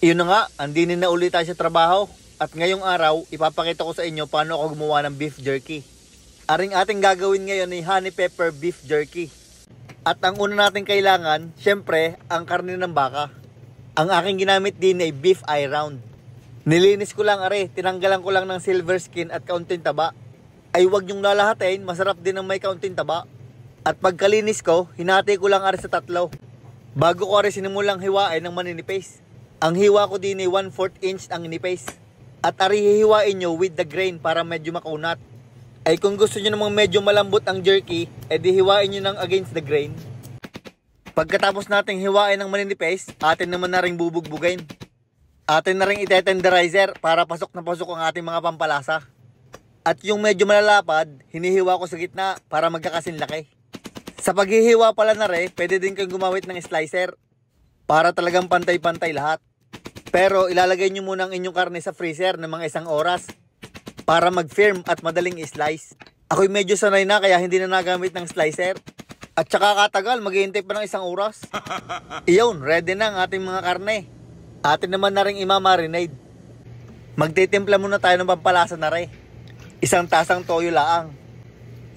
Iyon na nga, andinin na ulit tayo sa trabaho. At ngayong araw, ipapakita ko sa inyo paano ako gumawa ng beef jerky. Aring ating gagawin ngayon ay honey pepper beef jerky. At ang una natin kailangan, syempre, ang karne ng baka. Ang aking ginamit din ay beef eye round. Nilinis ko lang tinanggalan ko lang ng silver skin at kaunting taba. Ay wag nyong lalahatin, masarap din ng may kaunting taba. At pagkalinis ko, hinati ko lang sa tatlo. Bago ko sinimulang hiwain ng maninipis. Ang hiwa ko din ay 1/4 inch ang inipis. At hihiwain nyo with the grain para medyo makunat. Ay kung gusto nyo namang medyo malambot ang jerky, edi hiwain nyo ng against the grain. Pagkatapos nating hiwain ng maninipis, atin naman na rin bubugbugin. Atin na rin itetenderizer para pasok na pasok ang ating mga pampalasa. At yung medyo malalapad, hinihiwa ko sa gitna para magkakasinlaki. Sa paghihiwa pala pwede din kayong gumamit ng slicer para talagang pantay-pantay lahat. Pero ilalagay nyo muna ang inyong karne sa freezer ng mga 1 oras para mag-firm at madaling i-slice. Ako'y medyo sanay na kaya hindi na nagamit ng slicer. At saka katagal, maghihintay pa ng 1 oras. Iyon, ready na ang ating mga karne. Atin naman na rin imamarinade. Magtitimpla muna tayo ng pampalasa na 1 tasang toyo laang.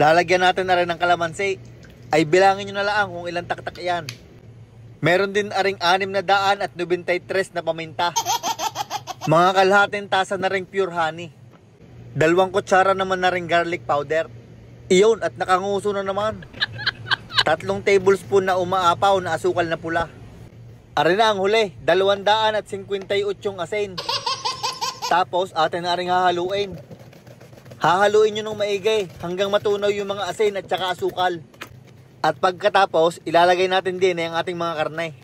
Lalagyan natin na rin ng kalamansi. Ay bilangin nyo na lang kung ilang taktak yan. Meron din aring 693 na paminta. Mga kalahating tasa na ring pure honey. 2 kutsara naman na ring garlic powder. Iyon, at nakanguso na naman. 3 tablespoon na umaapaw na asukal na pula. Ari na ang huli, 258 asin. Tapos atin na ring hahaluin. Hahaluin nyo ng maigay hanggang matunaw yung mga asin at saka asukal. At pagkatapos, ilalagay natin din ang ating mga karne.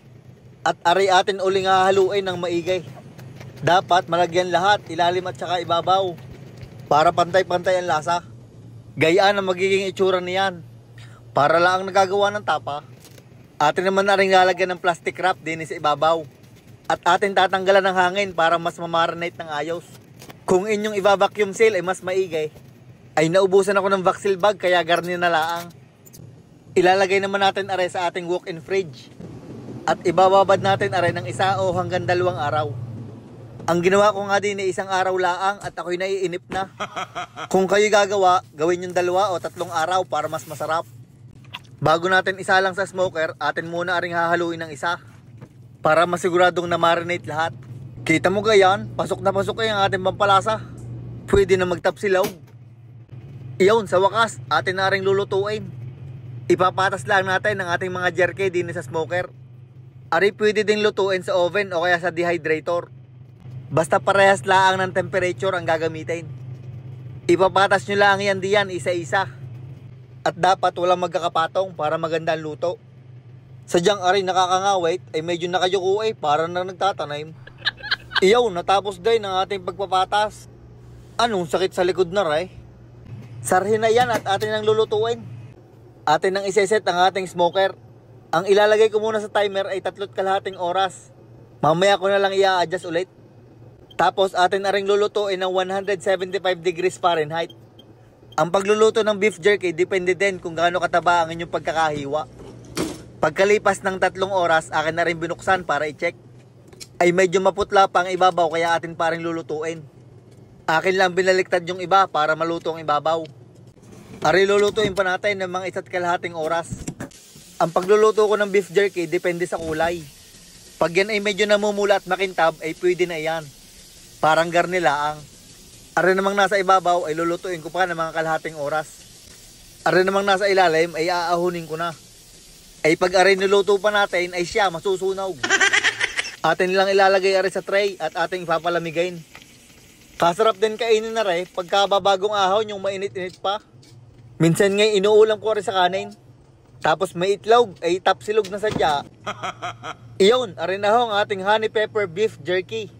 At ari atin uling hahaluin ng maigay. Dapat malagyan lahat, ilalim at saka ibabaw. Para pantay-pantay ang lasa. Gayaan ang magiging itsura niyan. Para lang nagagawa ng tapa. Atin naman na rin lalagyan ng plastic wrap din sa ibabaw. At atin tatanggalan ng hangin para mas mamarinate ng ayos. Kung inyong i-vacuum seal ay mas maigay. Ay naubusan ako ng vac seal bag kaya garni na laang. Ilalagay naman natin sa ating walk-in fridge. At ibababad natin ng 1 o hanggang 2 araw. Ang ginawa ko nga din ay 1 araw laang at ako'y naiinip na. Kung kayo gagawa, gawin yung 2 o 3 araw para mas masarap. Bago natin isa lang sa smoker, atin muna hahaluin ng 1 para masiguradong na-marinate lahat. Kita mo gayan, pasok na pasok ang ating pampalasa. Pwede na magtapsilaw. Iyon, sa wakas, atin na ring lulutuin. Ipapatas lang natin ang ating mga jerky din sa smoker. Ari pwede ding lutuin sa oven o kaya sa dehydrator. Basta parehas lang ng temperature ang gagamitin. Ipapatas nyo lang yan diyan isa-isa. At dapat walang magkakapatong para maganda ang luto. Sadyang ari nakakangawit ay medyo nakayuko para na nagtatanim. Iyaw, natapos din ang ating pagpapatas. Anong sakit sa likod na Sarhin na yan at atin ang lulutuin. Atin nang iseset ang ating smoker. Ang ilalagay ko muna sa timer ay 3.5 oras. Mamaya ko na lang i-adjust ulit. Tapos atin na ring lulutuin ng 175 degrees Fahrenheit. Ang pagluluto ng beef jerky depende din kung gaano kataba ang inyong pagkakahiwa. Pagkalipas ng 3 oras, akin na rin binuksan para i-check. Ay medyo maputla pa ang ibabaw kaya atin pa rin lulutuin. Akin lang binaliktad yung iba para maluto ang ibabaw. Ari lulutuin pa natin ng mga 1.5 oras. Ang pagluluto ko ng beef jerky depende sa kulay. Pag yan ay medyo namumula at makintab ay pwede na yan. Parang garni laang. Ari namang nasa ibabaw ay lulutuin ko pa ng mga 1/2 oras. Ari namang nasa ilalim ay aahunin ko na. Ay pag ari niluto pa natin ay siya masusunog. Atin lang ilalagay ari sa tray at ating ipapalamigain. Kasarap din kainin na pagka babagong ahon yung mainit-init pa. Minsan nga inuulam ko rin sa kanin. Tapos may itlog, ay tapsilog na sadya. Iyon, arin na ang ating honey pepper beef jerky.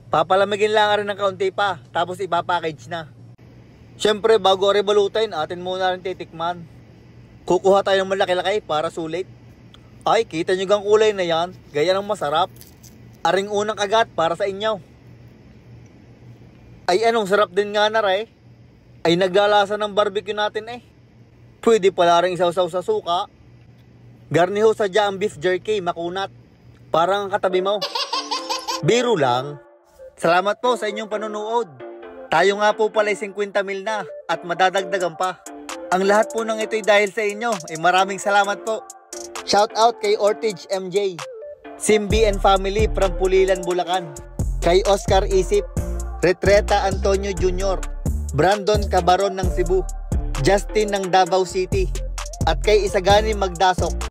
Papalamigin lang rin ng kaunti pa, tapos ipapackage na. Siyempre, bago rin balutin, atin muna rin titikman. Kukuha tayo ng malaki-laki para sulit. Ay, kita nyo gang kulay na yan, gaya ng masarap. Aring unang kagat para sa inyo. Ay anong sarap din nga na Ay naglalasa ng barbecue natin Pwede pala rin isaw-saw sa suka. Garniho sadya ang beef jerky, makunat. Parang ang katabi mo. Biro lang. Salamat po sa inyong panunood. Tayo nga po pala 50 mil na at madadagdagan pa. Ang lahat po ng ito'y dahil sa inyo. Maraming salamat po. Shout out kay Ortige MJ, Simbi and Family from Pulilan, Bulacan, kay Oscar Isip, Retreta Antonio Jr., Brandon Cabaron ng Cebu, Justin ng Davao City, at kay Isagani Magdasok.